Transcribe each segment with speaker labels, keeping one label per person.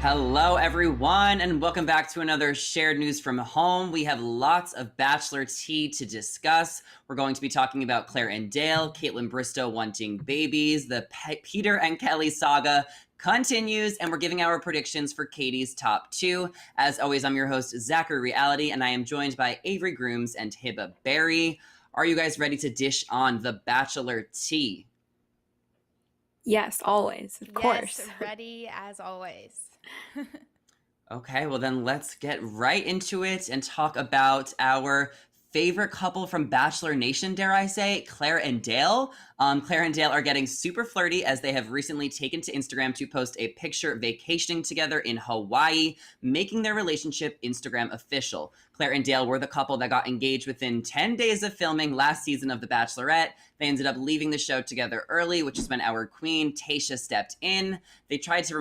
Speaker 1: Hello, everyone, and welcome back to another Shared News from Home. We have lots of Bachelor tea to discuss. We're going to be talking about Clare and Dale, Kaitlyn Bristowe wanting babies, the Peter and Kelley saga continues, and we're giving our predictions for Katie's top two. As always, I'm your host, Zachary Reality, and I am joined by Avery Grooms and Hiba Berry. Are you guys ready to dish on the Bachelor tea?
Speaker 2: Yes, always, of course.
Speaker 3: Yes, ready as always.
Speaker 1: Okay, well then let's get right into it and talk about our favorite couple from Bachelor Nation, dare I say, Clare and Dale. Clare and Dale are getting super flirty as they have recently taken to Instagram to post a picture vacationing together in Hawaii, making their relationship Instagram official. Clare and Dale were the couple that got engaged within 10 days of filming last season of The Bachelorette. They ended up leaving the show together early, which is when our queen, Tayshia, stepped in. They tried to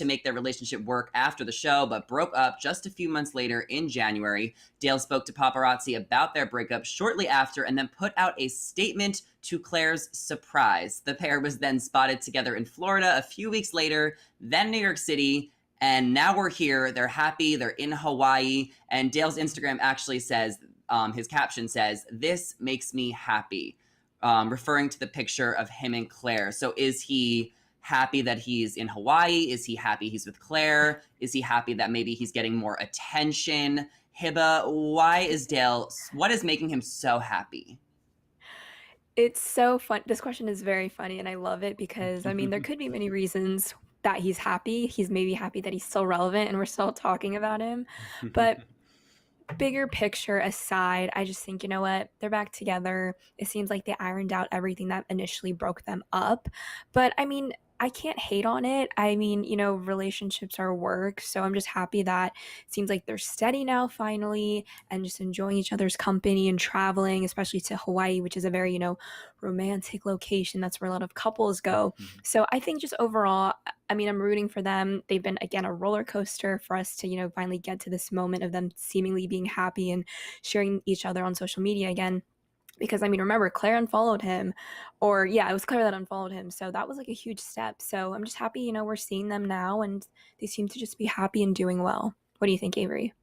Speaker 1: make their relationship work after the show, but broke up just a few months later in January. Dale spoke to paparazzi about their breakup shortly after and then put out a statement to Clare's surprise. The pair was then spotted together in Florida a few weeks later, then New York City, and now we're here. They're happy. They're in Hawaii. And Dale's Instagram actually says, his caption says, "This makes me happy," referring to the picture of him and Clare. So is he happy that he's in Hawaii? Is he happy he's with Clare? Is he happy that maybe he's getting more attention? Hiba, what is making him so happy?
Speaker 2: It's so fun. This question is very funny, and I love it because, I mean, there could be many reasons that he's happy. He's maybe happy that he's still relevant and we're still talking about him. But bigger picture aside, I just think, you know what? They're back together. It seems like they ironed out everything that initially broke them up. But I mean, I can't hate on it. I mean, you know, relationships are work. So I'm just happy that it seems like they're steady now finally and just enjoying each other's company and traveling, especially to Hawaii, which is a very, you know, romantic location. That's where a lot of couples go. So I think just overall, I mean, I'm rooting for them. They've been, again, a roller coaster for us to, you know, finally get to this moment of them seemingly being happy and sharing each other on social media again. Because, I mean, remember, Clare unfollowed him. Or, yeah, it was Clare that unfollowed him. So that was like a huge step. So I'm just happy, you know, we're seeing them now and they seem to just be happy and doing well. What do you think, Avery?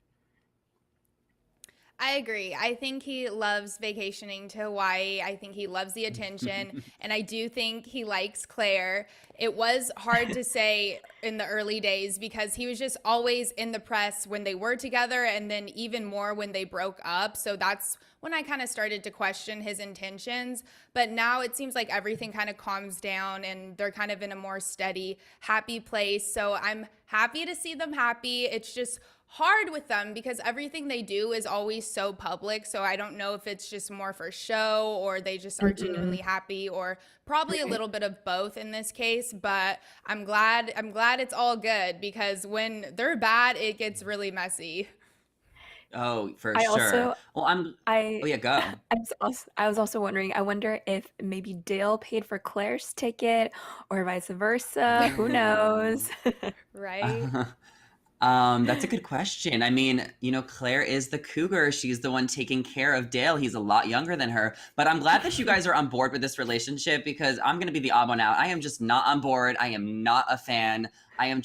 Speaker 3: I agree. I think he loves vacationing to Hawaii. I think he loves the attention. And I do think he likes Clare. It was hard to say in the early days because he was just always in the press when they were together and then even more when they broke up. So that's when I kind of started to question his intentions. But now it seems like everything kind of calms down and they're kind of in a more steady, happy place. So I'm happy to see them happy. It's just hard with them because everything they do is always so public. So I don't know if it's just more for show or they just are genuinely happy or probably a little bit of both in this case. But I'm glad it's all good because when they're bad, it gets really messy.
Speaker 1: Oh, for
Speaker 2: I
Speaker 1: sure.
Speaker 2: also,
Speaker 1: Well,
Speaker 2: I,
Speaker 1: oh yeah, go.
Speaker 2: I was also wondering, I wonder if maybe Dale paid for Claire's ticket or vice versa. Who knows?
Speaker 3: Right?
Speaker 1: That's a good question. I mean, you know, Clare is the cougar. She's the one taking care of Dale. He's a lot younger than her. But I'm glad that you guys are on board with this relationship because I'm going to be the odd one out. I am just not on board. I am not a fan. I'm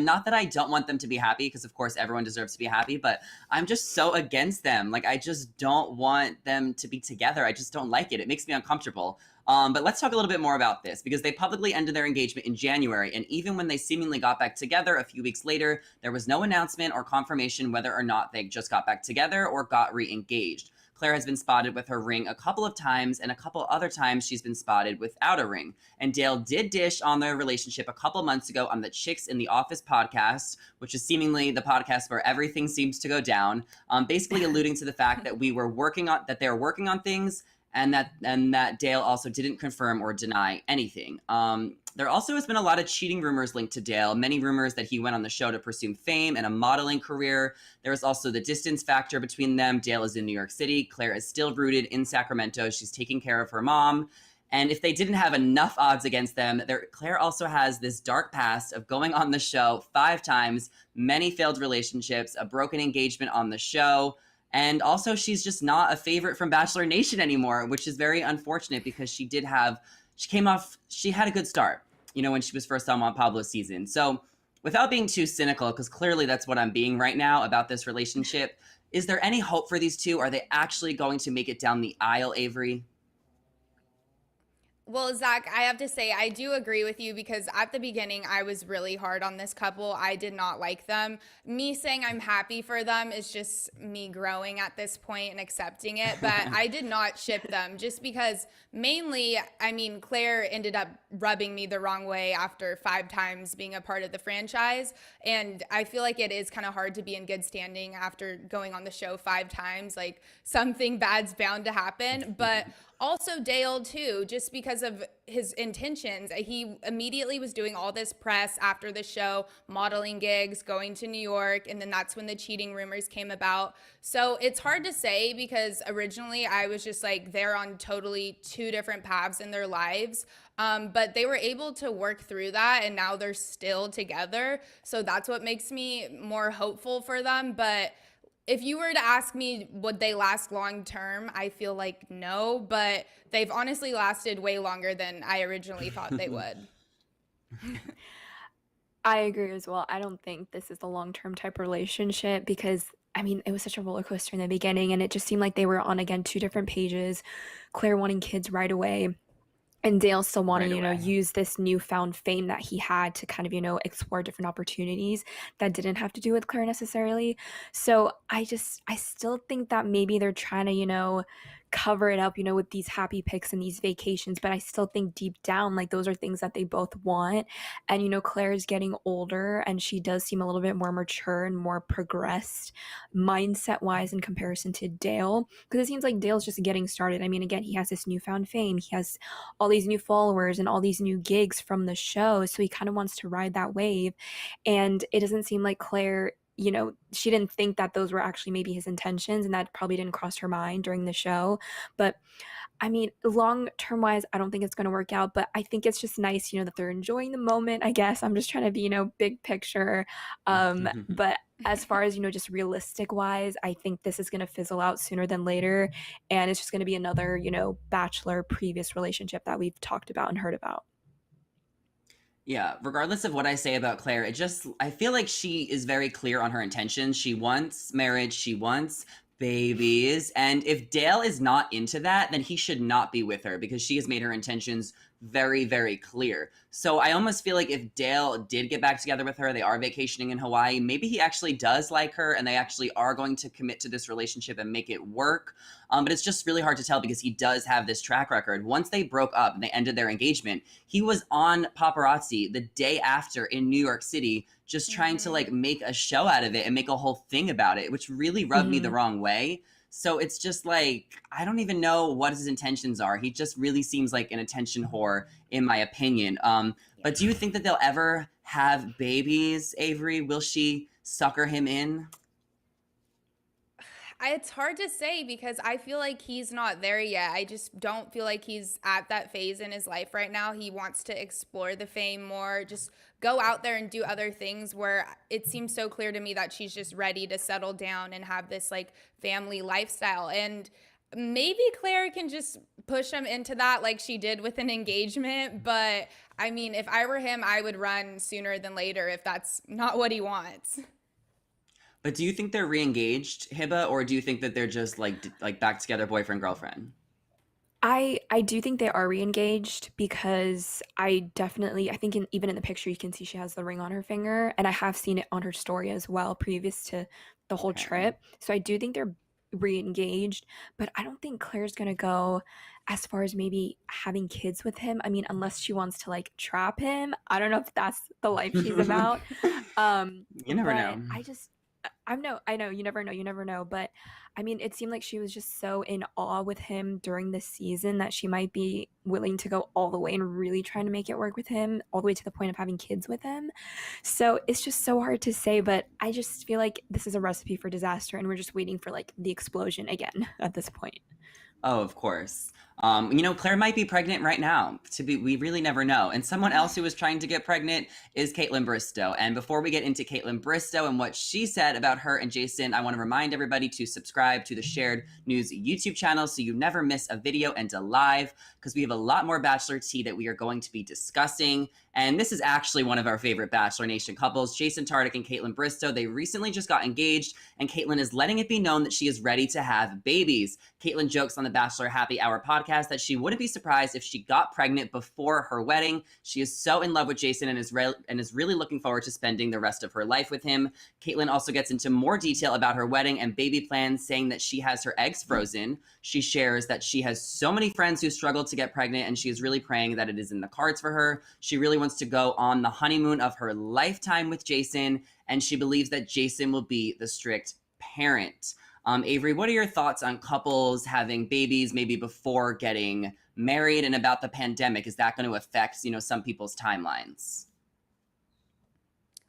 Speaker 1: not that I don't want them to be happy because, of course, everyone deserves to be happy, but I'm just so against them. Like, I just don't want them to be together. I just don't like it. It makes me uncomfortable. But let's talk a little bit more about this because they publicly ended their engagement in January. And even when they seemingly got back together a few weeks later, there was no announcement or confirmation whether or not they just got back together or got re-engaged. Clare has been spotted with her ring a couple of times, and a couple other times she's been spotted without a ring. And Dale did dish on their relationship a couple months ago on the Chicks in the Office podcast, which is seemingly the podcast where everything seems to go down, basically alluding to the fact that they were working on things, and that Dale also didn't confirm or deny anything. There also has been a lot of cheating rumors linked to Dale, many rumors that he went on the show to pursue fame and a modeling career. There was also the distance factor between them. Dale is in New York City. Clare is still rooted in Sacramento. She's taking care of her mom. And if they didn't have enough odds against them, Clare also has this dark past of going on the show 5 times, many failed relationships, a broken engagement on the show. And also, she's just not a favorite from Bachelor Nation anymore, which is very unfortunate because she had a good start, you know, when she was first on Juan Pablo's season. So without being too cynical, because clearly that's what I'm being right now about this relationship, is there any hope for these two? Are they actually going to make it down the aisle, Avery?
Speaker 3: Well, Zach, I have to say, I do agree with you because at the beginning, I was really hard on this couple. I did not like them. Me saying I'm happy for them is just me growing at this point and accepting it. But I did not ship them just because mainly, I mean, Clare ended up rubbing me the wrong way after 5 times being a part of the franchise. And I feel like it is kind of hard to be in good standing after going on the show 5 times. Like something bad's bound to happen. But also Dale too, just because of his intentions. He immediately was doing all this press after the show, modeling gigs, going to New York, and then that's when the cheating rumors came about. So it's hard to say because originally I was just like, they're on totally 2 different paths in their lives. But they were able to work through that and now they're still together. So that's what makes me more hopeful for them. But if you were to ask me, would they last long term? I feel like no, but they've honestly lasted way longer than I originally thought they would.
Speaker 2: I agree as well. I don't think this is a long-term type relationship because I mean, it was such a roller coaster in the beginning and it just seemed like they were on again 2 different pages. Claire wanting kids right away and Dale still wanting,
Speaker 1: Right away.
Speaker 2: use this newfound fame that he had to kind of, explore different opportunities that didn't have to do with Claire necessarily. So I still think that maybe they're trying to, cover it up, with these happy pics and these vacations. But I still think deep down, like those are things that they both want. And, Claire is getting older and she does seem a little bit more mature and more progressed mindset wise in comparison to Dale. Because it seems like Dale's just getting started. I mean, again, he has this newfound fame. He has all these new followers and all these new gigs from the show. So he kind of wants to ride that wave. And it doesn't seem like Claire, she didn't think that those were actually maybe his intentions and that probably didn't cross her mind during the show. But I mean, long term wise, I don't think it's going to work out, but I think it's just nice, that they're enjoying the moment. I guess I'm just trying to be, big picture. But as far as, just realistic wise, I think this is going to fizzle out sooner than later. And it's just going to be another, Bachelor previous relationship that we've talked about and heard about.
Speaker 1: Yeah, regardless of what I say about Claire, I feel like she is very clear on her intentions. She wants marriage, she wants babies. And if Dale is not into that, then he should not be with her because she has made her intentions very, very clear. So I almost feel like if Dale did get back together with her, they are vacationing in Hawaii, maybe he actually does like her and they actually are going to commit to this relationship and make it work. But it's just really hard to tell because he does have this track record. Once they broke up and they ended their engagement, he was on paparazzi the day after in New York City, just trying to like make a show out of it and make a whole thing about it, which really rubbed me the wrong way. So it's just like, I don't even know what his intentions are. He just really seems like an attention whore, in my opinion. But do you think that they'll ever have babies, Avery? Will she sucker him in?
Speaker 3: It's hard to say because I feel like he's not there yet. I just don't feel like he's at that phase in his life right now. He wants to explore the fame more, just go out there and do other things where it seems so clear to me that she's just ready to settle down and have this like family lifestyle. And maybe Claire can just push him into that like she did with an engagement. But I mean, if I were him, I would run sooner than later if that's not what he wants.
Speaker 1: But do you think they're re-engaged, Hiba, or do you think that they're just like back together, boyfriend, girlfriend?
Speaker 2: I do think they are re-engaged because I think even in the picture you can see she has the ring on her finger, and I have seen it on her story as well previous to the whole trip. So I do think they're re-engaged, but I don't think Claire's gonna go as far as maybe having kids with him. I mean, unless she wants to like trap him. I don't know if that's the life she's about.
Speaker 1: You never know.
Speaker 2: I know, you never know. But I mean, it seemed like she was just so in awe with him during this season that she might be willing to go all the way and really trying to make it work with him, all the way to the point of having kids with him. So it's just so hard to say, but I just feel like this is a recipe for disaster and we're just waiting for like the explosion again at this point.
Speaker 1: Oh, of course. Claire might be pregnant right now. We really never know. And someone else who is trying to get pregnant is Kaitlyn Bristowe. And before we get into Kaitlyn Bristowe and what she said about her and Jason, I want to remind everybody to subscribe to the Shared News YouTube channel so you never miss a video and a live, because we have a lot more Bachelor tea that we are going to be discussing. And this is actually one of our favorite Bachelor Nation couples, Jason Tartick and Kaitlyn Bristowe. They recently just got engaged, and Kaitlyn is letting it be known that she is ready to have babies. Kaitlyn jokes on the Bachelor Happy Hour podcast that she wouldn't be surprised if she got pregnant before her wedding. She is so in love with Jason and is really looking forward to spending the rest of her life with him. Kaitlyn also gets into more detail about her wedding and baby plans, saying that she has her eggs frozen. She shares that she has so many friends who struggle to get pregnant, and she is really praying that it is in the cards for her. She really wants to go on the honeymoon of her lifetime with Jason, and she believes that Jason will be the strict parent. Avery, what are your thoughts on couples having babies maybe before getting married, and about the pandemic? Is that going to affect, some people's timelines?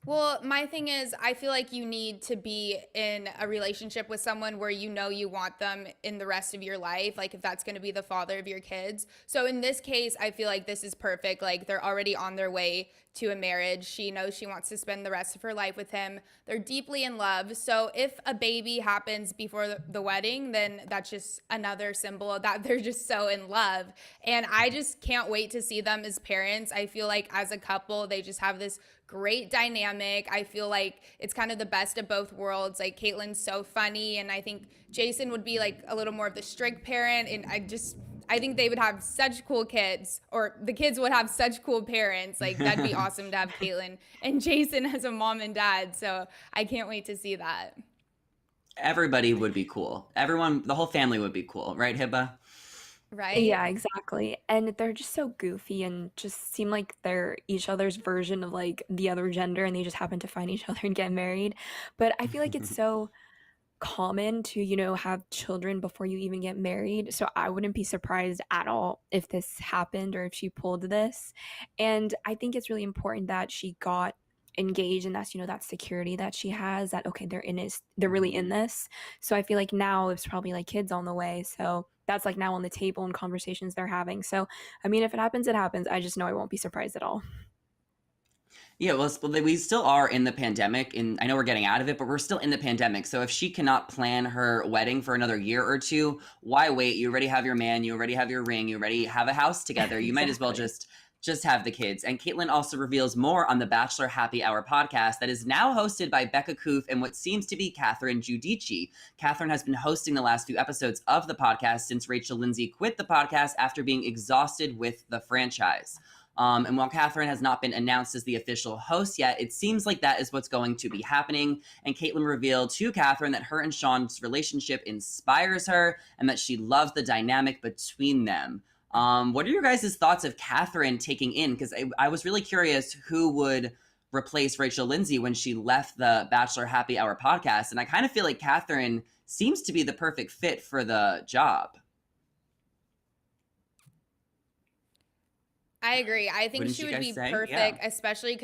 Speaker 3: Well, my thing is, I feel like you need to be in a relationship with someone where you know you want them in the rest of your life, like if that's going to be the father of your kids. So in this case, I feel like this is perfect. Like they're already on their way to a marriage. She knows she wants to spend the rest of her life with him. They're deeply in love. So if a baby happens before the wedding, then that's just another symbol that they're just so in love. And I just can't wait to see them as parents. I feel like as a couple, they just have this great dynamic. I feel like it's kind of the best of both worlds. Like Kaitlyn's so funny, and I think Jason would be like a little more of the strict parent, and I think they would have such cool kids, or the kids would have such cool parents. Like that'd be awesome to have Kaitlyn and Jason as a mom and dad. So I can't wait to see that.
Speaker 1: Everybody would be cool. Everyone, the whole family would be cool, right, Hibba?
Speaker 3: Right?
Speaker 2: Yeah, exactly. And they're just so goofy and just seem like they're each other's version of like the other gender, and they just happen to find each other and get married. But I feel like it's so common to, have children before you even get married. So I wouldn't be surprised at all if this happened or if she pulled this. And I think it's really important that she got engaged, and that's, that security that she has, that okay, they're really in this. So I feel like now it's probably like kids on the way. So that's like now on the table and conversations they're having. So I mean, if it happens, it happens. I just know I won't be surprised at all.
Speaker 1: Yeah, well, we still are in the pandemic, and I know we're getting out of it, but we're still in the pandemic. So if she cannot plan her wedding for another year or two, why wait? You already have your man, you already have your ring, you already have a house together. You might as well just have the kids. And Kaitlyn also reveals more on the Bachelor Happy Hour podcast that is now hosted by Becca Koof and what seems to be Catherine Giudice. Catherine has been hosting the last few episodes of the podcast since Rachel Lindsay quit the podcast after being exhausted with the franchise. And while Catherine has not been announced as the official host yet, it seems like that is what's going to be happening. And Kaitlyn revealed to Catherine that her and Sean's relationship inspires her and that she loves the dynamic between them. What are your guys' thoughts of Catherine taking in? Because I was really curious who would replace Rachel Lindsay when she left the Bachelor Happy Hour podcast. And I kind of feel like Catherine seems to be the perfect fit for the job.
Speaker 3: I agree. I think
Speaker 1: Wouldn't
Speaker 3: she
Speaker 1: you
Speaker 3: would
Speaker 1: guys
Speaker 3: be
Speaker 1: say?
Speaker 3: perfect,
Speaker 1: Yeah.
Speaker 3: especially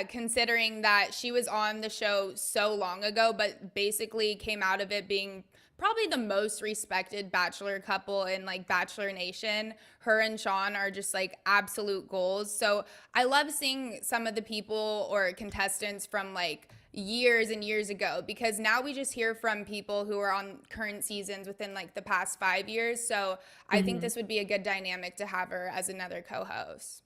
Speaker 3: considering that she was on the show so long ago, but basically came out of it being probably the most respected Bachelor couple in like Bachelor Nation. Her and Sean are just like absolute goals. So I love seeing some of the people or contestants from like years and years ago, because now we just hear from people who are on current seasons within like the past 5 years. So I think this would be a good dynamic to have her as another co-host.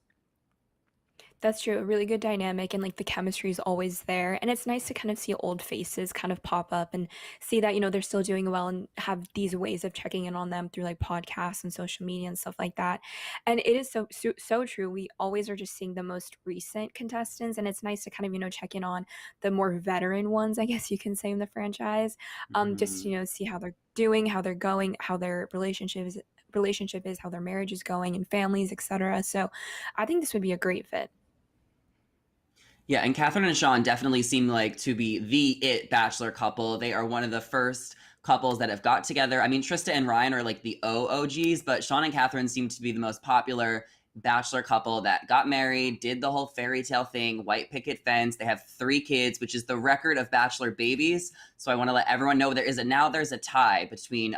Speaker 2: That's true. A really good dynamic, and like the chemistry is always there. And it's nice to kind of see old faces kind of pop up and see that, they're still doing well, and have these ways of checking in on them through like podcasts and social media and stuff like that. And it is so true. We always are just seeing the most recent contestants, and it's nice to kind of, check in on the more veteran ones, I guess you can say, in the franchise. Just, see how they're doing, how they're going, how their relationship is, how their marriage is going, and families, etc. So I think this would be a great fit.
Speaker 1: Yeah, and Catherine and Sean definitely seem like to be the it Bachelor couple. They are one of the first couples that have got together. I mean, Trista and Ryan are like the OGs, but Sean and Catherine seem to be the most popular Bachelor couple that got married, did the whole fairy tale thing, white picket fence. They have 3 kids, which is the record of Bachelor babies. So I want to let everyone know there's a tie between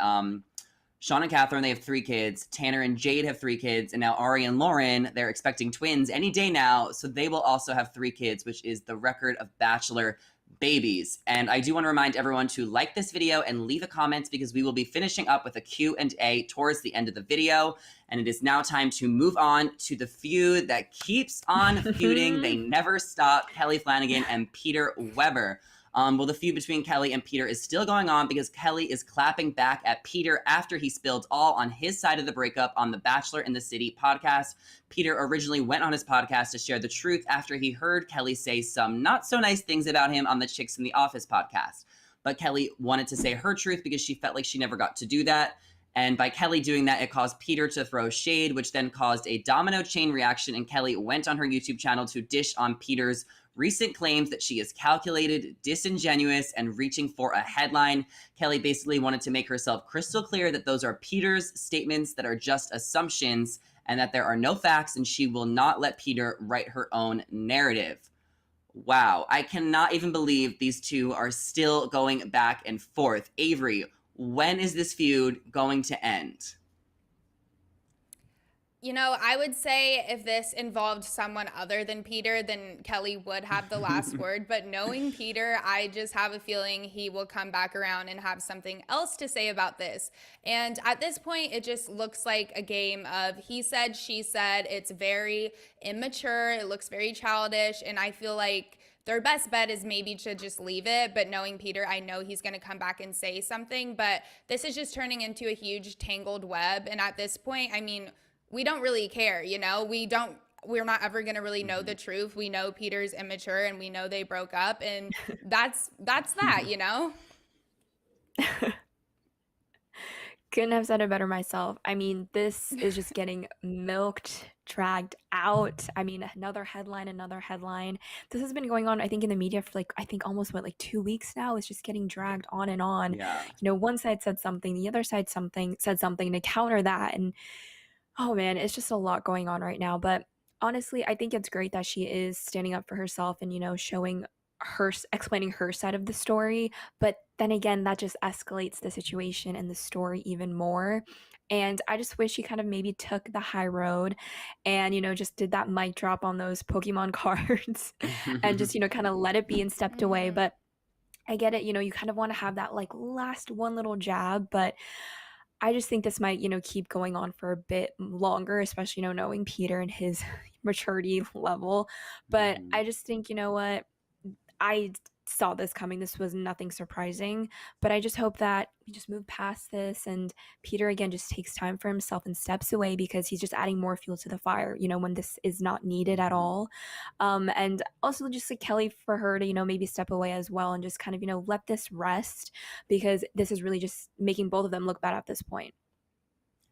Speaker 1: Sean and Catherine, they have 3 kids. Tanner and Jade have 3 kids. And now Ari and Lauren, they're expecting twins any day now. So they will also have 3 kids, which is the record of Bachelor babies. And I do want to remind everyone to like this video and leave a comment because we will be finishing up with a Q&A towards the end of the video. And it is now time to move on to the feud that keeps on feuding. They never stop. Kelley, Flanagan, and Peter Weber. Well, the feud between Kelley and Peter is still going on because Kelley is clapping back at Peter after he spilled all on his side of the breakup on the Bachelor in the City podcast. Peter originally went on his podcast to share the truth after he heard Kelley say some not so nice things about him on the Chicks in the Office podcast. But Kelley wanted to say her truth because she felt like she never got to do that. And by Kelley doing that, it caused Peter to throw shade, which then caused a domino chain reaction. And Kelley went on her YouTube channel to dish on Peter's recent claims that she is calculated, disingenuous, and reaching for a headline. Kelley basically wanted to make herself crystal clear that those are Peter's statements that are just assumptions and that there are no facts, and she will not let Peter write her own narrative. Wow, I cannot even believe these two are still going back and forth. Avery, when is this feud going to end?
Speaker 3: You know, I would say if this involved someone other than Peter, then Kelley would have the last word. But knowing Peter, I just have a feeling he will come back around and have something else to say about this. And at this point, it just looks like a game of he said, she said. It's very immature. It looks very childish. And I feel like their best bet is maybe to just leave it. But knowing Peter, I know he's going to come back and say something. But this is just turning into a huge tangled web. And at this point, I mean, we don't really care, you know? We're not ever going to really know the truth. We know Peter's immature and we know they broke up, and that's that, you know?
Speaker 2: Couldn't have said it better myself. I mean, this is just getting milked, dragged out. I mean, another headline. This has been going on, I think, in the media for almost 2 weeks now. It's just getting dragged on and on.
Speaker 1: Yeah.
Speaker 2: You know, one side said something, the other side said something to counter that. And oh man, it's just a lot going on right now. But honestly, I think it's great that she is standing up for herself and, you know, explaining her side of the story. But then again, that just escalates the situation and the story even more. And I just wish she kind of maybe took the high road and, you know, just did that mic drop on those Pokemon cards and just, you know, kind of let it be and stepped away. But I get it, you know, you kind of want to have that last one little jab, but I just think this might, you know, keep going on for a bit longer, especially, you know, knowing Peter and his maturity level. But I just think, you know what, I saw this coming. This was nothing surprising, but I just hope that we just move past this and Peter again just takes time for himself and steps away because he's just adding more fuel to the fire, you know, when this is not needed at all. And also just Kelley, for her to, you know, maybe step away as well and just kind of, you know, let this rest because this is really just making both of them look bad at this point.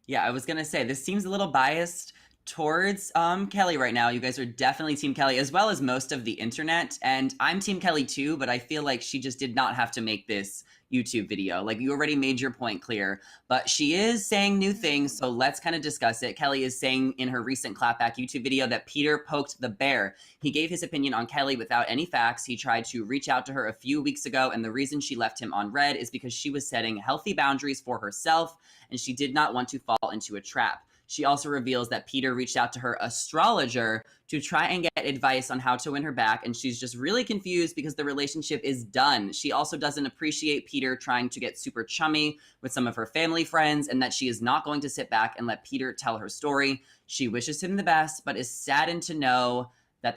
Speaker 1: Yeah, I was gonna say this seems a little biased towards Kelley right now. You guys are definitely Team Kelley, as well as most of the internet, and I'm Team Kelley too, but I feel like she just did not have to make this YouTube video. Like, you already made your point clear, but she is saying new things, so let's kind of discuss it. Kelley is saying in her recent clapback YouTube video that Peter poked the bear. He gave his opinion on Kelley without any facts. He tried to reach out to her a few weeks ago, and the reason she left him on red is because she was setting healthy boundaries for herself, and she did not want to fall into a trap. She also reveals that Peter reached out to her astrologer to try and get advice on how to win her back, and she's just really confused because the relationship is done. She also doesn't appreciate Peter trying to get super chummy with some of her family friends, and that she is not going to sit back and let Peter tell her story. She wishes him the best, but is saddened to know that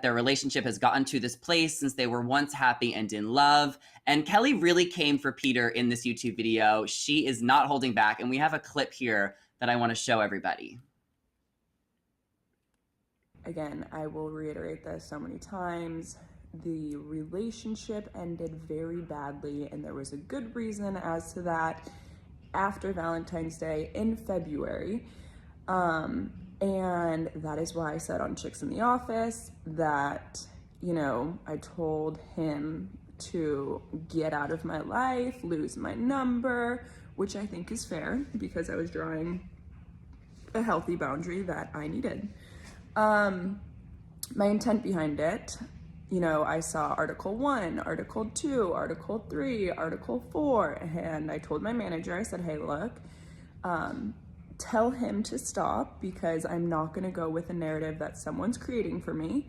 Speaker 1: their relationship has gotten to this place since they were once happy and in love. And Kelley really came for Peter in this YouTube video. She is not holding back, and we have a clip here that I want to show everybody.
Speaker 4: Again, I will reiterate this so many times. The relationship ended very badly, and there was a good reason as to that after Valentine's Day in February. And that is why I said on Chicks in the Office that, you know, I told him to get out of my life, lose my number, which I think is fair because I was drawing a healthy boundary that I needed. My intent behind it you know, I saw Article 1, Article 2, Article 3, Article 4, and I told my manager, I said, hey, look, tell him to stop because I'm not going to go with a narrative that someone's creating for me.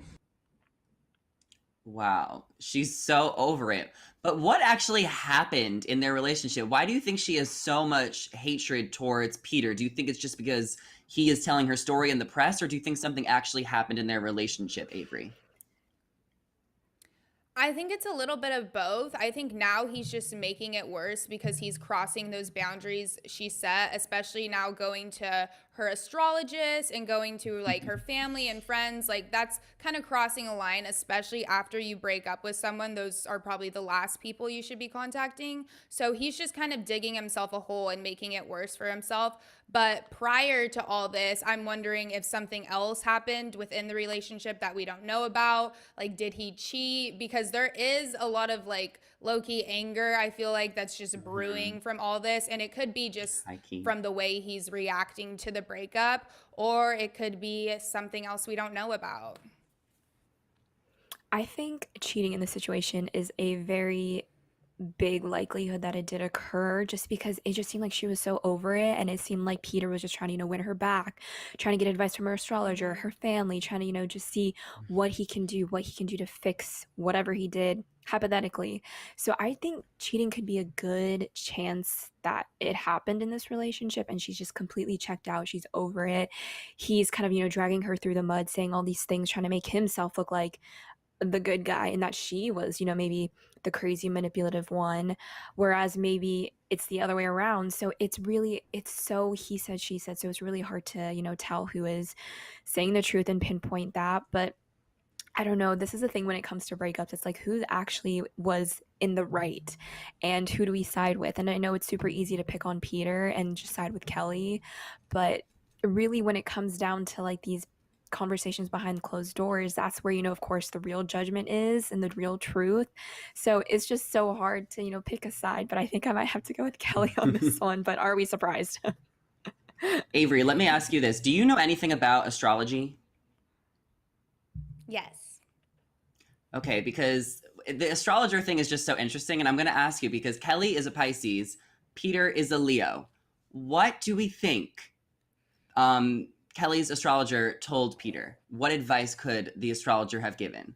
Speaker 1: Wow, she's so over it. But what actually happened in their relationship? Why do you think she has so much hatred towards Peter? Do you think it's just because he is telling her story in the press, or do you think something actually happened in their relationship, Avery?
Speaker 3: I think it's a little bit of both. I think now he's just making it worse because he's crossing those boundaries she set, especially now going to her astrologist and going to like her family and friends. Like that's kind of crossing a line, especially after you break up with someone. Those are probably the last people you should be contacting. So he's just kind of digging himself a hole and making it worse for himself. But prior to all this, I'm wondering if something else happened within the relationship that we don't know about. Like, did he cheat? Because there is a lot of like low-key anger, I feel like, that's just brewing from all this. And it could be just from the way he's reacting to the breakup, or it could be something else we don't know about.
Speaker 2: I think cheating in this situation is a very big likelihood that it did occur, just because it just seemed like she was so over it, and it seemed like Peter was just trying to, win her back, trying to get advice from her astrologer, her family, trying to, just see what he can do to fix whatever he did, hypothetically. So I think cheating could be a good chance that it happened in this relationship, and she's just completely checked out. She's over it. He's kind of, dragging her through the mud, saying all these things, trying to make himself look like the good guy, and that she was, maybe the crazy manipulative one, whereas maybe it's the other way around. So it's so he said, she said. So it's really hard to, tell who is saying the truth and pinpoint that. But I don't know. This is the thing when it comes to breakups. It's like, who actually was in the right and who do we side with? And I know it's super easy to pick on Peter and just side with Kelley, but really when it comes down to like these conversations behind closed doors, that's where, of course, the real judgment is and the real truth. So it's just so hard to, pick a side, but I think I might have to go with Kelley on this one. But are we surprised?
Speaker 1: Avery, let me ask you this. Do you know anything about astrology?
Speaker 3: Yes.
Speaker 1: Okay, because the astrologer thing is just so interesting, and I'm going to ask you because Kelley is a Pisces, Peter is a Leo. What do we think Kelley's astrologer told Peter? What advice could the astrologer have given?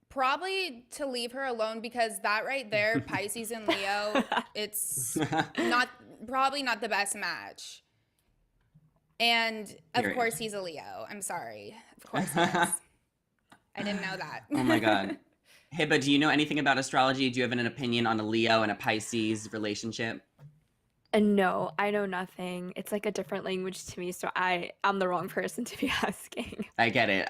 Speaker 3: Probably to leave her alone, because that right there, Pisces and Leo, it's probably not the best match. And of course he's a Leo. I'm sorry. Of course he is. I didn't know that.
Speaker 1: Oh my God. Hey, but do you know anything about astrology? Do you have an opinion on a Leo and a Pisces relationship?
Speaker 2: No, I know nothing. It's like a different language to me, so I'm the wrong person to be asking.
Speaker 1: I get it.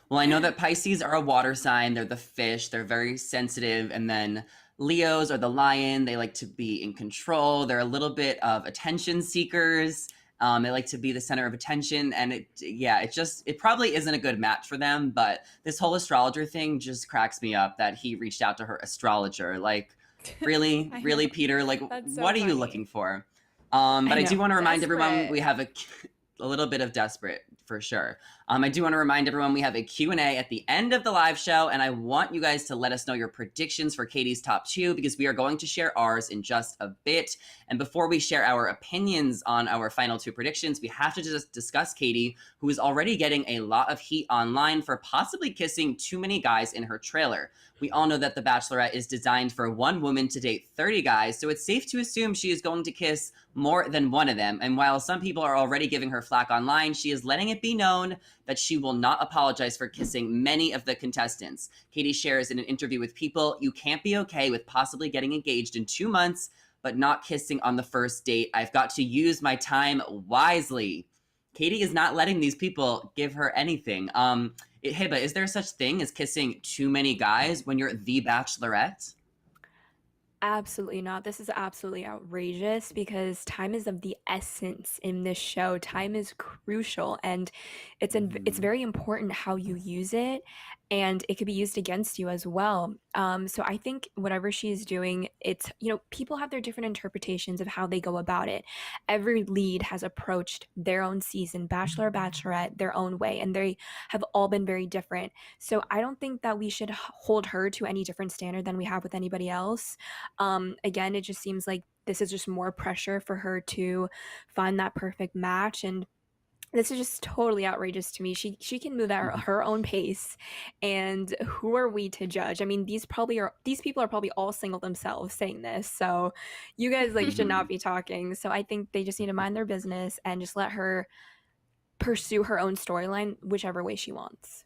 Speaker 1: Well, I know that Pisces are a water sign. They're the fish. They're very sensitive. And then Leos are the lion. They like to be in control. They're a little bit of attention seekers. They like to be the center of attention. And it probably isn't a good match for them. But this whole astrologer thing just cracks me up that he reached out to her astrologer. Like, really, really, Peter? Like, what are you looking for? But I do want to remind everyone we have a little bit of desperate for sure. I do want to remind everyone we have a Q&A at the end of the live show, and I want you guys to let us know your predictions for Katie's top two, because we are going to share ours in just a bit. And before we share our opinions on our final two predictions, we have to just discuss Katie, who is already getting a lot of heat online for possibly kissing too many guys in her trailer. We all know that The Bachelorette is designed for one woman to date 30 guys, so it's safe to assume she is going to kiss more than one of them. And while some people are already giving her flack online, she is letting it be known that she will not apologize for kissing many of the contestants. Katie shares in an interview with People, "You can't be okay with possibly getting engaged in 2 months, but not kissing on the first date. I've got to use my time wisely." Katie is not letting these people give her anything. Hey, but is there such thing as kissing too many guys when you're the Bachelorette?
Speaker 2: Absolutely not. This is absolutely outrageous because time is of the essence in this show. Time is crucial, and it's very important how you use it. and it could be used against you as well. So I think whatever she's doing, it's, people have their different interpretations of how they go about it. Every lead has approached their own season, Bachelor, Bachelorette, their own way, and they have all been very different. So I don't think that we should hold her to any different standard than we have with anybody else. Again, it just seems like this is just more pressure for her to find that perfect match, and this is just totally outrageous to me. She can move at her own pace, and who are we to judge? I mean, these people are probably all single themselves saying this, so you guys should not be talking. So I think they just need to mind their business and just let her pursue her own storyline whichever way she wants.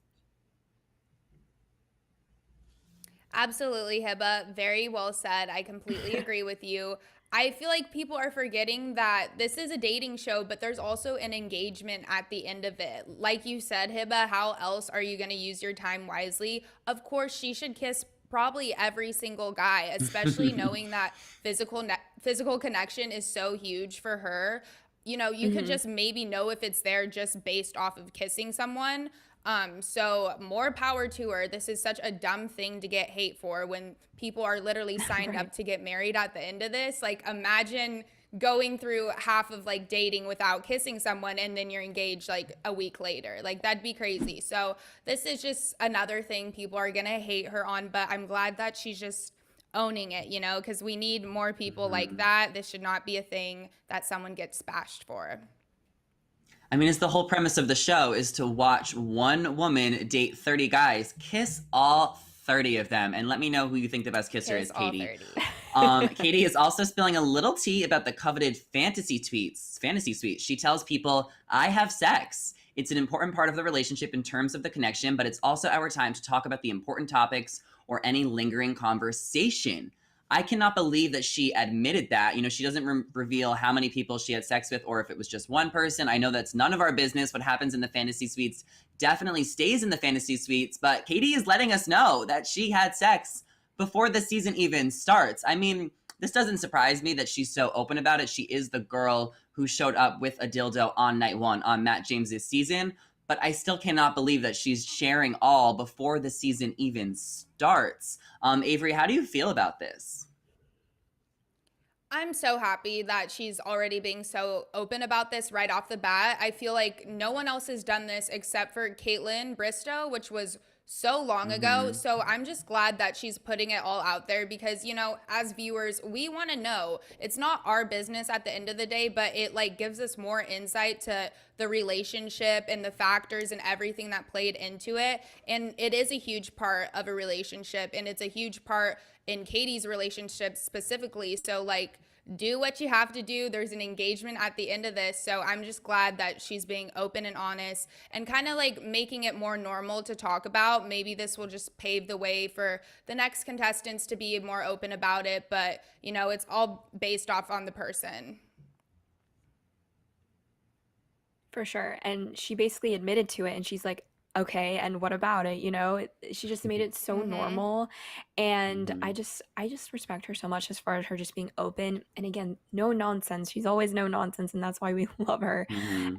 Speaker 3: Absolutely, Hiba. Very well said. I completely agree with you. I feel like people are forgetting that this is a dating show, but there's also an engagement at the end of it. Like you said, Hiba, how else are you going to use your time wisely? Of course, she should kiss probably every single guy, especially knowing that physical connection is so huge for her. You could just maybe know if it's there just based off of kissing someone. So more power to her. This is such a dumb thing to get hate for when people are literally signed up to get married at the end of this. Like, imagine going through half of dating without kissing someone and then you're engaged a week later. That'd be crazy. So this is just another thing people are gonna hate her on, but I'm glad that she's just owning it, because we need more people like that. This should not be a thing that someone gets bashed for.
Speaker 1: I mean, it's the whole premise of the show is to watch one woman date 30 guys, kiss all 30 of them, and let me know who you think the best kisser is, Katie. Katie is also spilling a little tea about the coveted fantasy suite. She tells people, I have sex. It's an important part of the relationship in terms of the connection, but it's also our time to talk about the important topics or any lingering conversation. I cannot believe that she admitted that. She doesn't reveal how many people she had sex with or if it was just one person. I know that's none of our business. What happens in the fantasy suites definitely stays in the fantasy suites, but Katie is letting us know that she had sex before the season even starts. I mean, this doesn't surprise me that she's so open about it. She is the girl who showed up with a dildo on night one on Matt James's season, but I still cannot believe that she's sharing all before the season even starts. Avery, how do you feel about this?
Speaker 3: I'm so happy that she's already being so open about this right off the bat. I feel like no one else has done this except for Kaitlyn Bristowe, which was so long ago. So I'm just glad that she's putting it all out there because, as viewers, we want to know. It's not our business at the end of the day, but it gives us more insight to the relationship and the factors and everything that played into it. And it is a huge part of a relationship, and it's a huge part in Katie's relationship specifically. So do what you have to do. There's an engagement at the end of this. So I'm just glad that she's being open and honest and kind of making it more normal to talk about. Maybe this will just pave the way for the next contestants to be more open about it. But, it's all based off on the person.
Speaker 2: For sure. And she basically admitted to it, and she's like, okay, and what about it? She just made it so normal, and I just respect her so much as far as her just being open, and again, no nonsense. She's always no nonsense, and that's why we love her.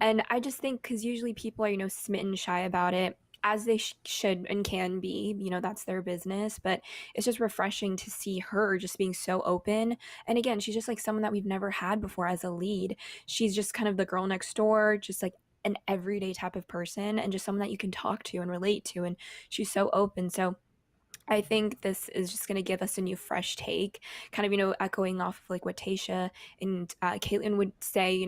Speaker 2: And I just think because usually people are smitten shy about it, as they should and can be, that's their business, but it's just refreshing to see her just being so open. And again, she's just someone that we've never had before as a lead. She's just kind of the girl next door, just an everyday type of person, and just someone that you can talk to and relate to, and she's so open. So I think this is just going to give us a new fresh take, kind of echoing off of what Tayshia and Kaitlyn would say,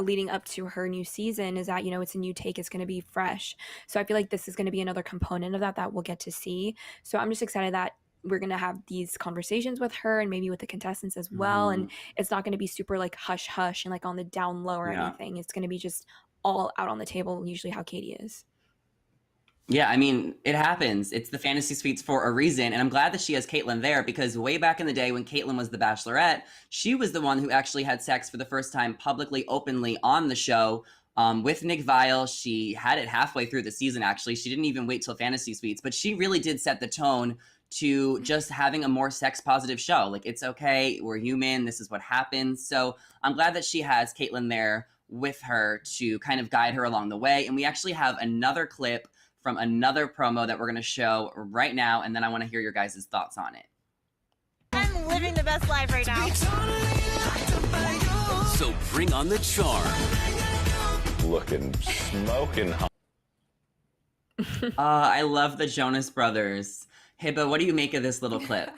Speaker 2: leading up to her new season, is that it's a new take, it's going to be fresh. So I feel like this is going to be another component of that we'll get to see. So I'm just excited that we're going to have these conversations with her and maybe with the contestants as well. And it's not going to be super hush hush and on the down low or anything. It's going to be just all out on the table, usually how Katie is.
Speaker 1: Yeah, I mean, it happens. It's the fantasy suites for a reason. And I'm glad that she has Kaitlyn there because way back in the day when Kaitlyn was the Bachelorette, she was the one who actually had sex for the first time publicly, openly on the show with Nick Viall. She had it halfway through the season, actually. She didn't even wait till fantasy suites, but she really did set the tone to just having a more sex positive show. It's okay. We're human. This is what happens. So I'm glad that she has Kaitlyn there with her to kind of guide her along the way. And we actually have another clip from another promo that we're going to show right now, and then I want to hear your guys' thoughts on it.
Speaker 5: I'm living the best life right now.
Speaker 6: So bring on the charm.
Speaker 7: Looking smoking hot.
Speaker 1: I love the Jonas Brothers. Hibba, what do you make of this little clip?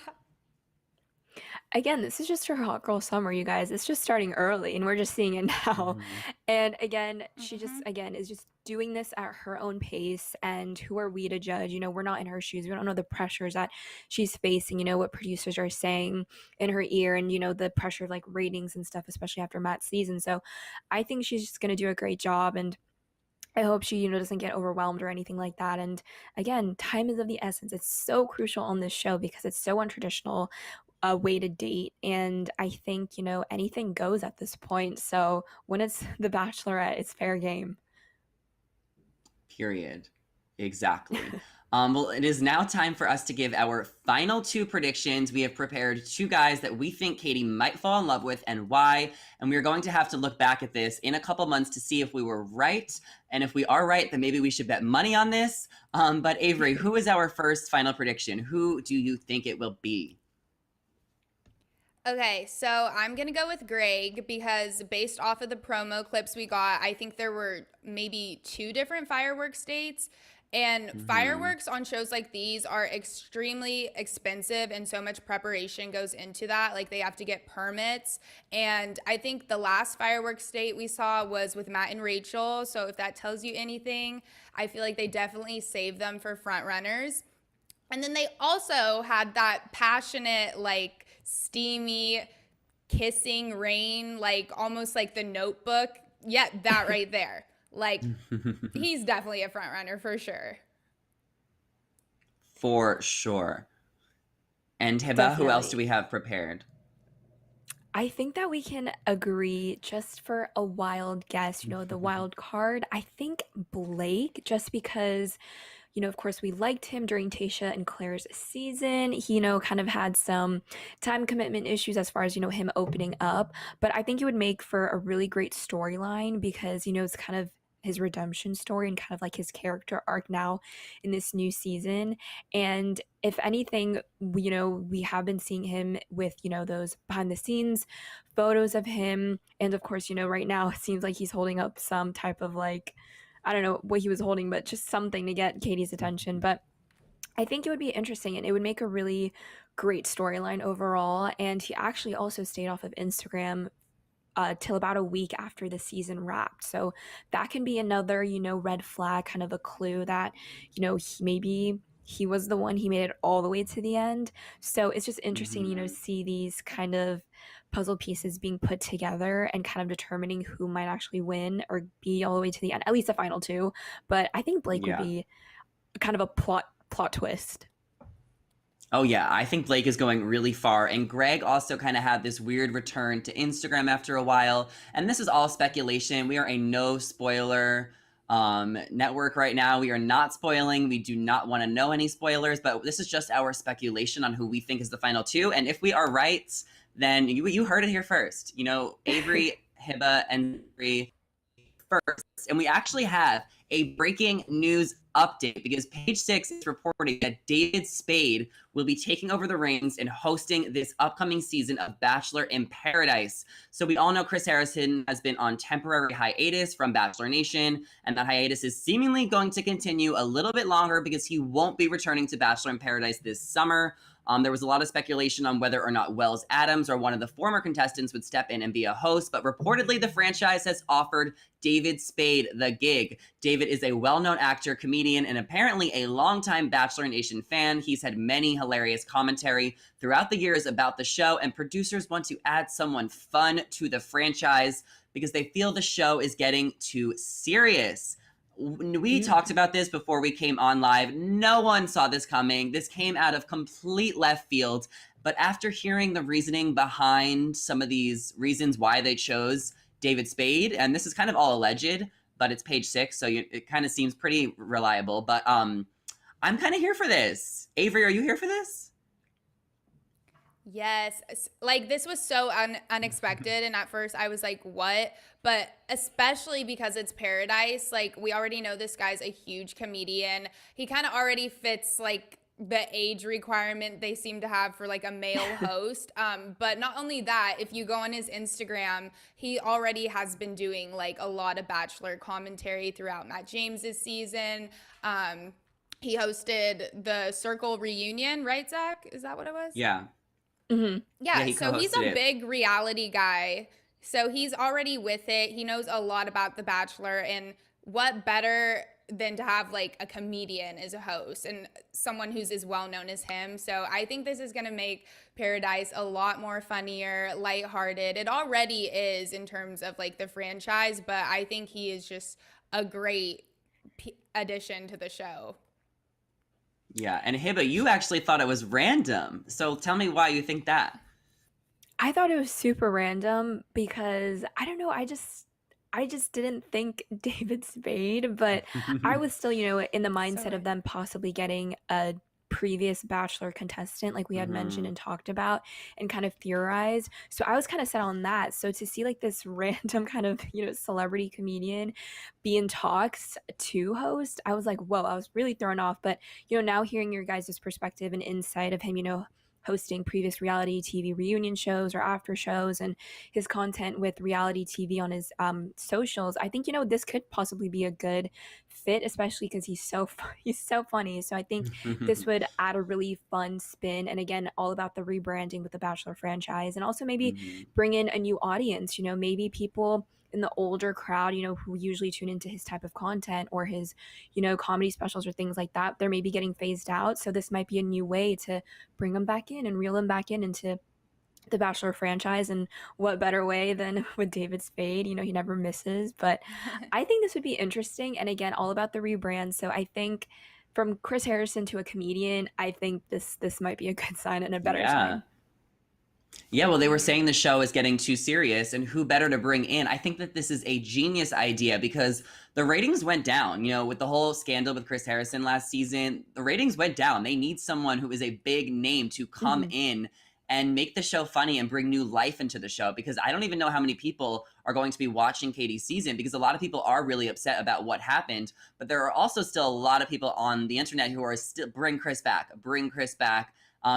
Speaker 2: Again, this is just her hot girl summer, you guys. It's just starting early and we're just seeing it now. And again, she just again is just doing this at her own pace, and who are we to judge? You know, we're not in her shoes. We don't know the pressures that she's facing, you know, what producers are saying in her ear, and you know, the pressure of like ratings and stuff, especially after Matt's season. So I think she's just going to do a great job, and I hope she, you know, doesn't get overwhelmed or anything like that. And again, time is of the essence. It's so crucial on this show because it's so untraditional a way to date. And I think, you know, anything goes at this point. So when it's The Bachelorette, it's fair game.
Speaker 1: Period. Exactly. Well, it is now time for us to give our final two predictions. We have prepared two guys that we think Katie might fall in love with and why. And we are going to have to look back at this in a couple months to see if we were right. And if we are right, then maybe we should bet money on this. But Avery, who is our first final prediction? Who do you think it will be?
Speaker 3: Okay, so I'm going to go with Greg because based off of the promo clips we got, I think there were maybe 2 different fireworks dates. And fireworks on shows like these are extremely expensive, and so much preparation goes into that. Like, they have to get permits. And I think the last fireworks date we saw was with Matt and Rachel. So if that tells you anything, I feel like they definitely saved them for front runners. And then they also had that passionate, like, steamy kissing rain, like almost like The Notebook. Yeah, that right there. Like, he's definitely a front runner for sure.
Speaker 1: For sure. And Hibba, who else do we have prepared?
Speaker 2: I think that we can agree, just for a wild guess, you know, the wild card. I think Blake, just because, you know, of course, we liked him during Tayshia and Clare's season. He, you know, kind of had some time commitment issues as far as, you know, him opening up. But I think it would make for a really great storyline because, you know, it's kind of his redemption story and kind of like his character arc now in this new season. And if anything, you know, we have been seeing him with, you know, those behind the scenes photos of him. And of course, you know, right now it seems like he's holding up some type of like, I don't know what he was holding, but just something to get Katie's attention. But I think it would be interesting and it would make a really great storyline overall. And he actually also stayed off of Instagram till about a week after the season wrapped. So that can be another, you know, red flag, kind of a clue that, you know, maybe he was the one, he made it all the way to the end. So it's just interesting, you know, see these kind of puzzle pieces being put together and kind of determining who might actually win or be all the way to the end, at least the final 2. But I think Blake would be kind of a plot twist.
Speaker 1: Oh, yeah. I think Blake is going really far. And Greg also kind of had this weird return to Instagram after a while. And this is all speculation. We are a no spoiler network right now. We are not spoiling. We do not want to know any spoilers. But this is just our speculation on who we think is the final 2. And if we are right, then you heard it here first. You know, Avery, Hibba, and Avery first. And we actually have a breaking news update because Page 6 is reporting that David Spade will be taking over the reins and hosting this upcoming season of Bachelor in Paradise. So we all know Chris Harrison has been on temporary hiatus from Bachelor Nation, and that hiatus is seemingly going to continue a little bit longer because he won't be returning to Bachelor in Paradise this summer. There was a lot of speculation on whether or not Wells Adams or one of the former contestants would step in and be a host, but reportedly the franchise has offered David Spade the gig. David is a well-known actor, comedian, and apparently a longtime Bachelor Nation fan. He's had many hilarious commentary throughout the years about the show, and producers want to add someone fun to the franchise because they feel the show is getting too serious. We talked about this before we came on live. No one saw this coming. This came out of complete left field. But after hearing the reasoning behind some of these reasons why they chose David Spade, and this is kind of all alleged, but it's Page 6, so it kind of seems pretty reliable. But I'm kind of here for this. Avery, are you here for this?
Speaker 3: Yes. Like this was so unexpected. And at first I was like, what? But especially because it's Paradise, like we already know this guy's a huge comedian. He kind of already fits like the age requirement they seem to have for like a male host. But not only that, if you go on his Instagram, he already has been doing like a lot of Bachelor commentary throughout Matt James's season. He hosted the Circle reunion, right, Zach? Is that what it was?
Speaker 1: Yeah.
Speaker 2: Mm-hmm.
Speaker 3: Yeah,
Speaker 1: he
Speaker 3: so he's
Speaker 1: co-hosted
Speaker 3: a
Speaker 1: it.
Speaker 3: big reality guy. So he's already with it. He knows a lot about The Bachelor. And what better than to have like a comedian as a host and someone who's as well known as him. So I think this is going to make Paradise a lot more funnier, lighthearted. It already is in terms of like the franchise, but I think he is just a great addition to the show.
Speaker 1: Yeah, and Hiba, you actually thought it was random. So tell me why you think that.
Speaker 2: I thought it was super random because I don't know, I just didn't think David Spade, but I was still, in the mindset of them possibly getting a previous Bachelor contestant like we had mentioned and talked about and kind of theorized. So I was kind of set on that. So to see like this random kind of, celebrity comedian be in talks to host, I was like, whoa, I was really thrown off. But, now hearing your guys' perspective and insight of him, hosting previous reality TV reunion shows or after shows and his content with reality TV on his socials, I think, this could possibly be a good fit, especially because he's so funny. So I think this would add a really fun spin. And again, all about the rebranding with the Bachelor franchise and also maybe bring in a new audience, maybe people in the older crowd, who usually tune into his type of content or his, comedy specials or things like that, they're maybe getting phased out. So this might be a new way to bring them back in and reel them back in into the Bachelor franchise. And what better way than with David Spade? He never misses. But I think this would be interesting. And again, all about the rebrand. So I think from Chris Harrison to a comedian, I think this might be a good sign and a better sign.
Speaker 1: Yeah, well, they were saying the show is getting too serious, and who better to bring in? I think that this is a genius idea because the ratings went down, with the whole scandal with Chris Harrison last season. The ratings went down. They need someone who is a big name to come in and make the show funny and bring new life into the show, because I don't even know how many people are going to be watching Katie's season, because a lot of people are really upset about what happened. But there are also still a lot of people on the internet who are still, bring Chris back.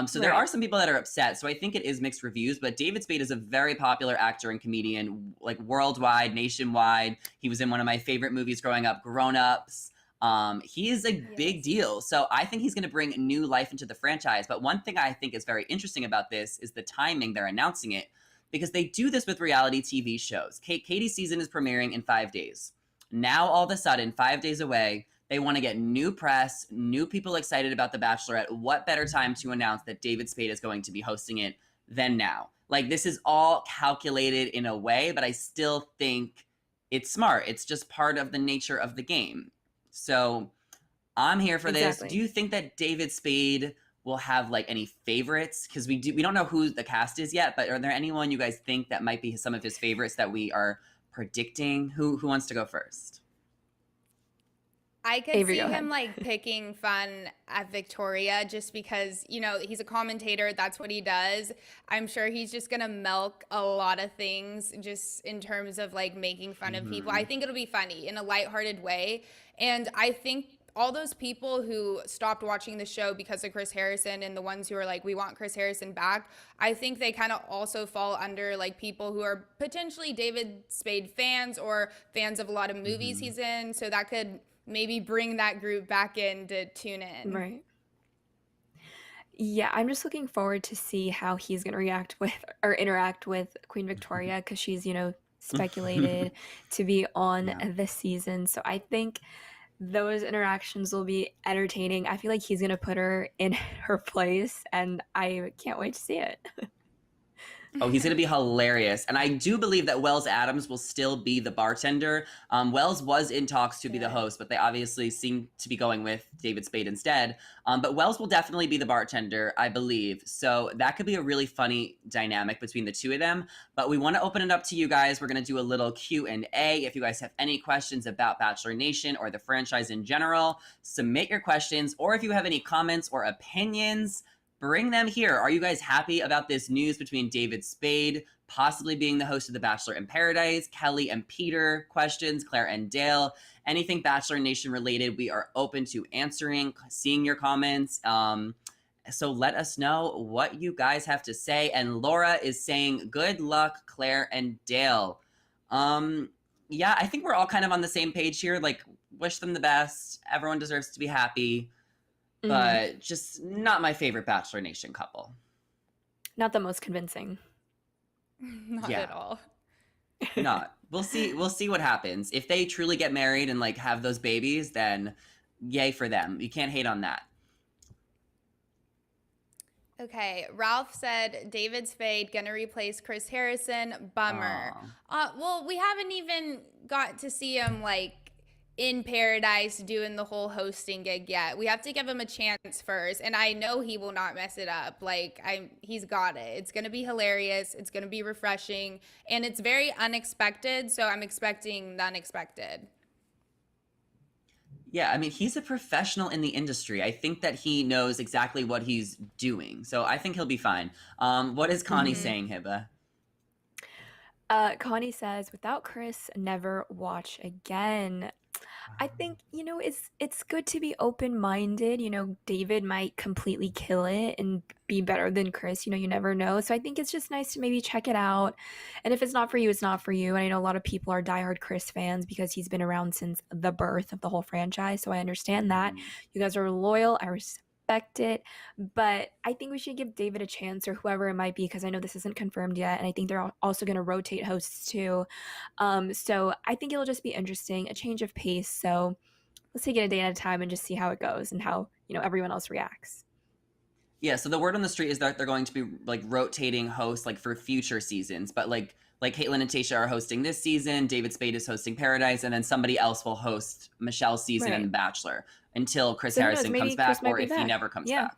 Speaker 1: So there are some people that are upset. So I think it is mixed reviews, but David Spade is a very popular actor and comedian, like worldwide, nationwide. He was in one of my favorite movies growing up, Grown Ups. He is a big deal. So I think he's going to bring new life into the franchise. But one thing I think is very interesting about this is the timing they're announcing it, because they do this with reality TV shows. Katie's season is premiering in 5 days. Now, all of a sudden, 5 days away, they want to get new press, new people excited about The Bachelorette. What better time to announce that David Spade is going to be hosting it than now? Like, this is all calculated in a way, but I still think it's smart. It's just part of the nature of the game. So I'm here for this. Do you think that David Spade will have like any favorites? Because we don't know who the cast is yet, but are there anyone you guys think that might be some of his favorites that we are predicting? Who wants to go first?
Speaker 3: I could see him like picking fun at Victoria just because, he's a commentator. That's what he does. I'm sure he's just going to milk a lot of things just in terms of like making fun of people. I think it'll be funny in a lighthearted way. And I think all those people who stopped watching the show because of Chris Harrison and the ones who are like, we want Chris Harrison back, I think they kind of also fall under like people who are potentially David Spade fans or fans of a lot of movies he's in. So that could maybe bring that group back in to tune in.
Speaker 2: Right. Yeah, I'm just looking forward to see how he's going to react with or interact with Queen Victoria, because she's, speculated to be on this season. So I think those interactions will be entertaining. I feel like he's going to put her in her place, and I can't wait to see it.
Speaker 1: Oh, he's going to be hilarious. And I do believe that Wells Adams will still be the bartender. Wells was in talks to be the host, but they obviously seem to be going with David Spade instead. But Wells will definitely be the bartender, I believe. So that could be a really funny dynamic between the two of them. But we want to open it up to you guys. We're going to do a little Q&A. If you guys have any questions about Bachelor Nation or the franchise in general, submit your questions. Or if you have any comments or opinions, bring them here. Are you guys happy about this news between David Spade possibly being the host of The Bachelor in Paradise, Kelley and Peter questions, Clare and Dale, anything Bachelor Nation related? We are open to answering, seeing your comments. So let us know what you guys have to say. And Laura is saying, good luck, Clare and Dale. Yeah, I think we're all kind of on the same page here. Like, wish them the best. Everyone deserves to be happy. But just not my favorite Bachelor Nation couple.
Speaker 2: Not the most convincing.
Speaker 3: Not at all.
Speaker 1: Not. We'll see what happens. If they truly get married and like have those babies, then yay for them. You can't hate on that.
Speaker 3: Okay, Ralph said David Spade gonna replace Chris Harrison. Bummer. Well, we haven't even got to see him like in Paradise doing the whole hosting gig yet. We have to give him a chance first, and I know he will not mess it up. Like he's got it. It's gonna be hilarious. It's gonna be refreshing, and it's very unexpected. So I'm expecting the unexpected.
Speaker 1: Yeah, I mean, he's a professional in the industry. I think that he knows exactly what he's doing. So I think he'll be fine. What is Connie saying, Hiba?
Speaker 2: Connie says, without Chris, never watch again. I think, it's good to be open-minded. David might completely kill it and be better than Chris. You never know. So I think it's just nice to maybe check it out. And if it's not for you, it's not for you. And I know a lot of people are diehard Chris fans because he's been around since the birth of the whole franchise. So I understand that. You guys are loyal. I respect it. But I think we should give David a chance, or whoever it might be, because I know this isn't confirmed yet. And I think they're also going to rotate hosts too. So I think it'll just be interesting, a change of pace. So let's take it a day at a time and just see how it goes and how, everyone else reacts.
Speaker 1: Yeah, so the word on the street is that they're going to be like rotating hosts like for future seasons. But like Kaitlyn and Tayshia are hosting this season, David Spade is hosting Paradise, and then somebody else will host Michelle's season and The Bachelor until Chris Harrison comes back, or if he never comes back.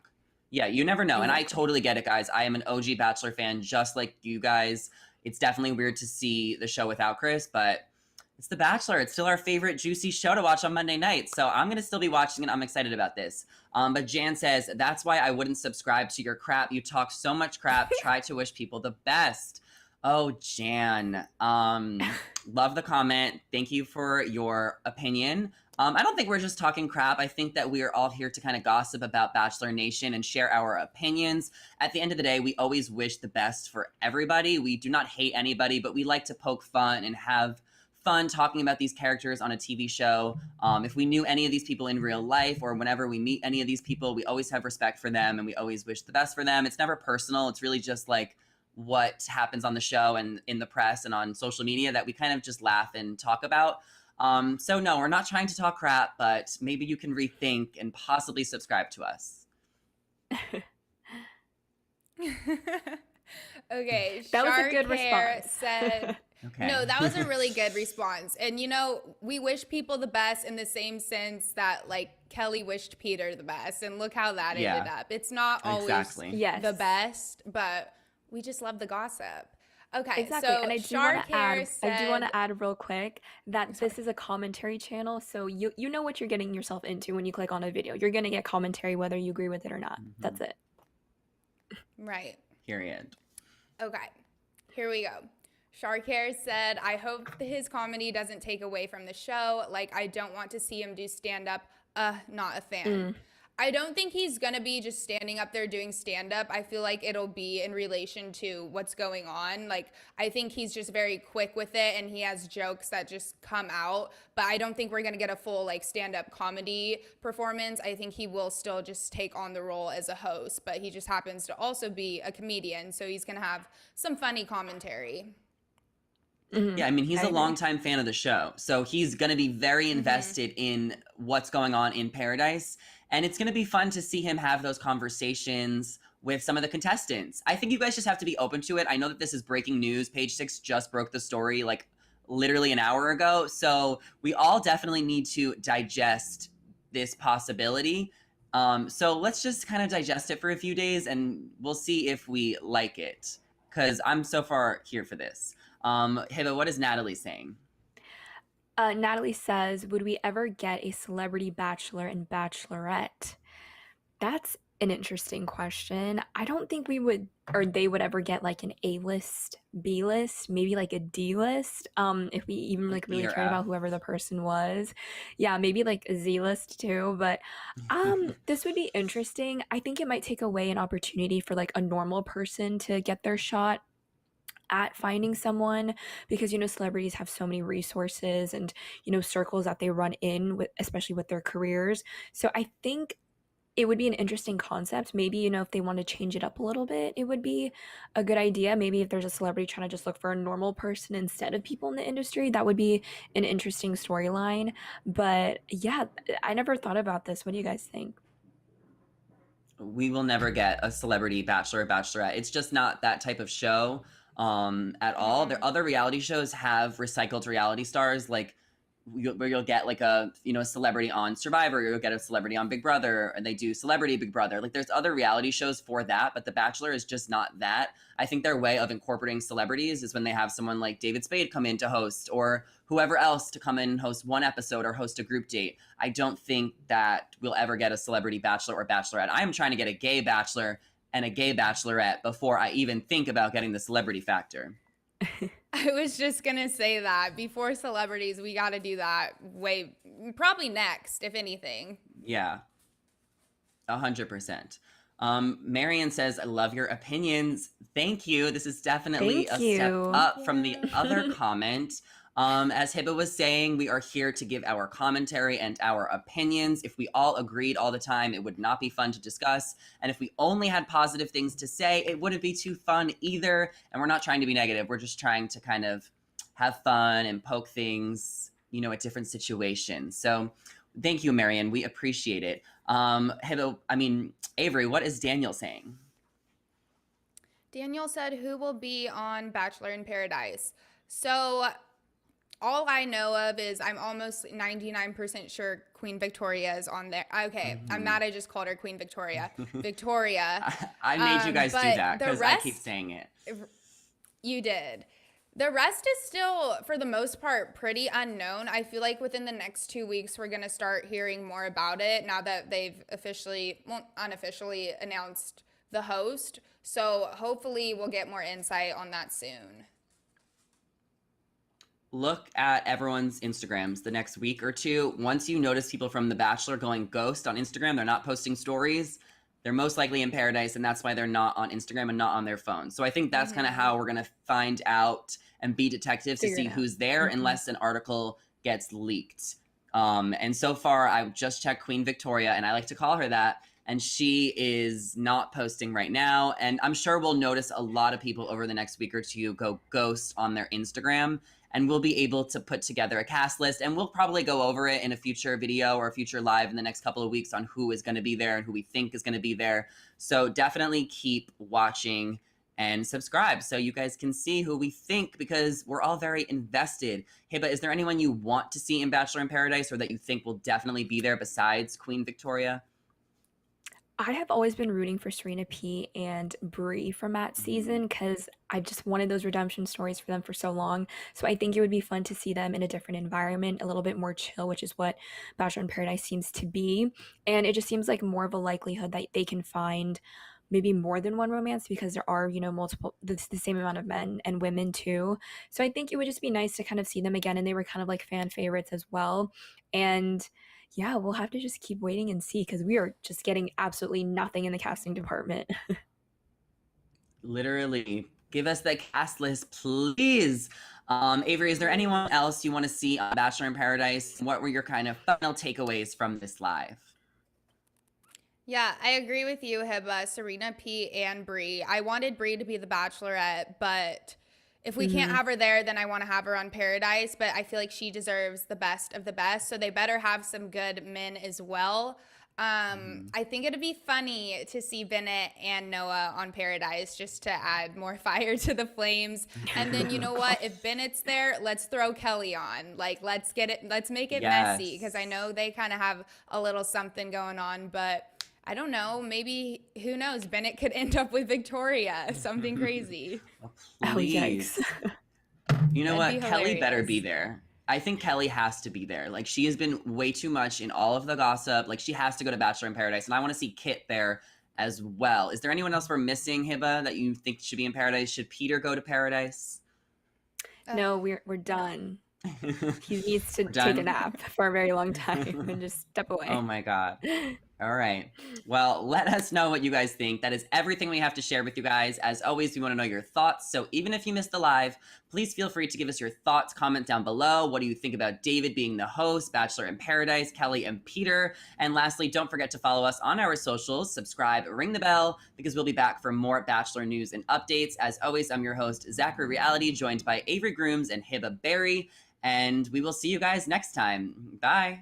Speaker 1: Yeah, you never know.
Speaker 2: Exactly.
Speaker 1: And I totally get it, guys. I am an OG Bachelor fan just like you guys. It's definitely weird to see the show without Chris, but it's The Bachelor. It's still our favorite juicy show to watch on Monday night. So I'm going to still be watching it. I'm excited about this. But Jan says, that's why I wouldn't subscribe to your crap. You talk so much crap. Try to wish people the best. Oh, Jan. Love the comment. Thank you for your opinion. I don't think we're just talking crap. I think that we are all here to kind of gossip about Bachelor Nation and share our opinions. At the end of the day, we always wish the best for everybody. We do not hate anybody, but we like to poke fun and have fun talking about these characters on a TV show. If we knew any of these people in real life, or whenever we meet any of these people, we always have respect for them and we always wish the best for them. It's never personal. It's really just like what happens on the show and in the press and on social media that we kind of just laugh and talk about. So no, we're not trying to talk crap, but maybe you can rethink and possibly subscribe to us.
Speaker 3: Okay,
Speaker 2: That was a good
Speaker 3: Shark
Speaker 2: response.
Speaker 3: said,
Speaker 1: Okay.
Speaker 3: no, that was a really good response. And we wish people the best in the same sense that like Kelley wished Peter the best, and look how that ended up. It's not always
Speaker 2: Yes.
Speaker 3: the best, but we just love the gossip. Okay,
Speaker 2: Exactly.
Speaker 3: so
Speaker 2: And I do
Speaker 3: Shark
Speaker 2: want to
Speaker 3: here
Speaker 2: add,
Speaker 3: said,
Speaker 2: real quick that this is a commentary channel. So you know what you're getting yourself into when you click on a video. You're going to get commentary whether you agree with it or not. That's it.
Speaker 3: right.
Speaker 1: Period.
Speaker 3: Okay, here we go. Shark Hair said, I hope his comedy doesn't take away from the show. Like, I don't want to see him do stand-up. Not a fan. I don't think he's going to be just standing up there doing stand-up. I feel like it'll be in relation to what's going on. Like, I think he's just very quick with it, and he has jokes that just come out. But I don't think we're going to get a full, like, stand-up comedy performance. I think he will still just take on the role as a host. But he just happens to also be a comedian, so he's going to have some funny commentary.
Speaker 1: Yeah, I mean, he's a longtime fan of the show. So he's going to be very invested in what's going on in Paradise. And it's going to be fun to see him have those conversations with some of the contestants. I think you guys just have to be open to it. I know that this is breaking news. Page 6 just broke the story like literally an hour ago. So we all definitely need to digest this possibility. So let's just kind of digest it for a few days and we'll see if we like it. Because I'm so far here for this. Hiba, what is Natalie saying?
Speaker 2: Natalie says, would we ever get a celebrity bachelor and bachelorette? That's an interesting question. I don't think we would, or they would ever get like an A-list, B-list, maybe like a D-list, if we even like really
Speaker 1: E or
Speaker 2: cared about
Speaker 1: F.
Speaker 2: whoever the person was. Yeah, maybe like a Z-list too, but this would be interesting. I think it might take away an opportunity for like a normal person to get their shot at finding someone, because celebrities have so many resources and circles that they run in with, especially with their careers. So I think it would be an interesting concept. Maybe, if they want to change it up a little bit, it would be a good idea. Maybe if there's a celebrity trying to just look for a normal person instead of people in the industry, that would be an interesting storyline. But yeah, I never thought about this. What do you guys think?
Speaker 1: We will never get a celebrity bachelor or bachelorette. It's just not that type of show at all. There other reality shows have recycled reality stars, like where you'll get like a celebrity on Survivor, you'll get a celebrity on Big Brother, and they do Celebrity Big Brother. Like there's other reality shows for that, but The Bachelor is just not that. I think their way of incorporating celebrities is when they have someone like David Spade come in to host, or whoever else to come in and host one episode or host a group date. I don't think that we'll ever get a celebrity bachelor or bachelorette. I am trying to get a gay bachelor and a gay bachelorette before I even think about getting the celebrity factor.
Speaker 3: I was just going to say that before celebrities, we got to do that probably next, if anything.
Speaker 1: Yeah, 100%. Marion says, I love your opinions. Thank you. This is definitely
Speaker 2: Thank
Speaker 1: a step
Speaker 2: you.
Speaker 1: up from the other comment. As Hiba was saying, we are here to give our commentary and our opinions. If we all agreed all the time, it would not be fun to discuss. And if we only had positive things to say, it wouldn't be too fun either. And we're not trying to be negative. We're just trying to kind of have fun and poke things, at different situations. So thank you, Marion. We appreciate it. Avery, what is Daniel saying?
Speaker 3: Daniel said, who will be on Bachelor in Paradise? So all I know of is I'm almost 99% sure Queen Victoria is on there. Okay, I'm mad I just called her Queen Victoria. Victoria.
Speaker 1: I made you guys do that because I keep saying it.
Speaker 3: You did. The rest is still, for the most part, pretty unknown. I feel like within the next 2 weeks, we're going to start hearing more about it now that they've unofficially announced the host. So hopefully we'll get more insight on that soon.
Speaker 1: Look at everyone's Instagrams the next week or two. Once you notice people from The Bachelor going ghost on Instagram, they're not posting stories, they're most likely in paradise, and that's why they're not on Instagram and not on their phone. So I think that's kind of how we're going to find out and be detectives to see who's there unless an article gets leaked. And so far, I've just checked Queen Victoria, and I like to call her that, and she is not posting right now. And I'm sure we'll notice a lot of people over the next week or two go ghost on their Instagram, and we'll be able to put together a cast list, and we'll probably go over it in a future video or a future live in the next couple of weeks on who is going to be there and who we think is going to be there. So definitely keep watching and subscribe so you guys can see who we think, because we're all very invested. Hiba, is there anyone you want to see in Bachelor in Paradise or that you think will definitely be there besides Queen Victoria?
Speaker 2: I have always been rooting for Serena P and Bri from that season because I just wanted those redemption stories for them for so long. So I think it would be fun to see them in a different environment, a little bit more chill, which is what Bachelor in Paradise seems to be. And it just seems like more of a likelihood that they can find maybe more than one romance, because there are, multiple, the same amount of men and women too. So I think it would just be nice to kind of see them again. And they were kind of like fan favorites as well. And yeah, we'll have to just keep waiting and see, because we are just getting absolutely nothing in the casting department.
Speaker 1: Literally, give us the cast list, please. Avery, is there anyone else you want to see on Bachelor in Paradise? What were your kind of final takeaways from this live?
Speaker 3: Yeah, I agree with you, Hiba, Serena P and Bri. I wanted Bri to be the Bachelorette, but if we can't have her there, then I want to have her on Paradise. But I feel like she deserves the best of the best, so they better have some good men as well. I think it'd be funny to see Bennett and Noah on Paradise, just to add more fire to the flames. And then you know what? If Bennett's there, let's throw Kelley on. Like, let's make it messy, because I know they kind of have a little something going on, but I don't know. Maybe, who knows? Bennett could end up with Victoria. Something crazy.
Speaker 2: Oh, yikes.
Speaker 1: You know
Speaker 3: That'd
Speaker 1: what?
Speaker 3: be
Speaker 1: Kelley better
Speaker 3: hilarious.
Speaker 1: be there. I think Kelley has to be there. Like, she has been way too much in all of the gossip. Like, she has to go to Bachelor in Paradise. And I want to see Kit there as well. Is there anyone else we're missing, Hiba, that you think should be in paradise? Should Peter go to paradise?
Speaker 2: No, we're done. He needs to
Speaker 1: We're
Speaker 2: take a
Speaker 1: done?
Speaker 2: nap for a very long time and just step away.
Speaker 1: Oh my God. All right. Well, let us know what you guys think. That is everything we have to share with you guys. As always, we want to know your thoughts. So even if you missed the live, please feel free to give us your thoughts. Comment down below. What do you think about David being the host, Bachelor in Paradise, Kelley and Peter? And lastly, don't forget to follow us on our socials, subscribe, ring the bell, because we'll be back for more Bachelor news and updates. As always, I'm your host, Zachary Reality, joined by Avery Grooms and Hiba Berry. And we will see you guys next time. Bye.